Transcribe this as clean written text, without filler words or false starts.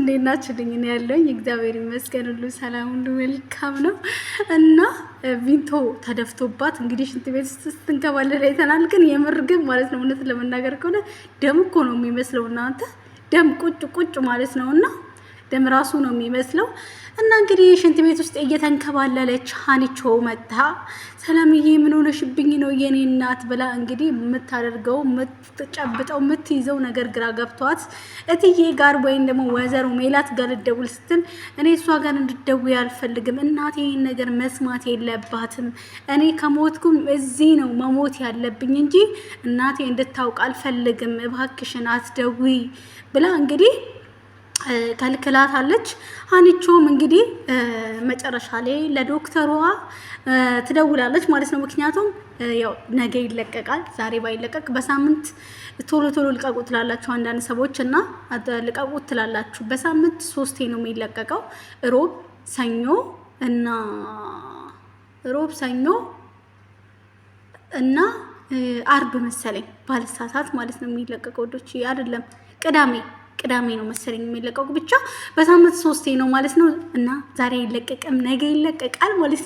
እንዴት ናችሁልኝ? እኔ ያለኝ እግዚአብሔር ይመስገን ሁሉ ሰላም ሁሉ መልካም ነው። እና ቪንቶ ተደፍቶባት እንግዲህ ሽንት ቤት ውስጥ ስትንከባለል አይተናል። ግን የምር ግን ማለት ነው እውነት ለመናገር ከሆነ ደም እኮ ነው የሚመስለው እናንተ ደም ቁጭ ማለት ነውና ደም ራሱ ነው የሚመስለው። እና እንግዲህ ሽንት ቤት ውስጥ እየተንከባለለች ሀኒቾ መጣ። ሰላምዬ ምን ሆነሽብኝ ነው የኔ እናት ብላ እንግዲህ የምታደርገው የምትጨብጠው የምትይዘው ነገር ግራ ገብቷት እትዬ ጋር ወይም ደግሞ ወይዘሮ ሜላት ጋር ልደውል ስትል እኔ እሷ ጋር እንድትደውይ አልፈልግም፣ እናቴ ይህን ነገር መስማት የለባትም፣ እኔ ከሞትኩም እዚህ ነው መሞት ያለብኝ እንጂ እናቴ እንድታውቅ አልፈልግም፣ እባክሽን አትደውይ ብላ እንግዲህ ከልክላታለች። ሀኒቾም እንግዲህ መጨረሻ ላይ ለዶክተሯ ትደውላለች ማለት ነው። ምክንያቱም ያው ነገ ይለቀቃል፣ ዛሬ ባይለቀቅ በሳምንት ቶሎ ልቀቁ ትላላችሁ አንዳንድ ሰዎች እና ልቀቁ ትላላችሁ። በሳምንት 3 ነው የሚለቀቀው፣ ሮብ ሰኞ እና አርብ መሰለኝ ባልሳሳት ማለት ነው የሚለቀቀው። ወዶች አይደለም ቅዳሜ ነው መሰለኝ የሚለቀቁ። ብቻ በሳምንት 3 ነው ማለት ነው። እና ዛሬ ይለቀቅም ነገ ይለቀቃል ማለት ነው።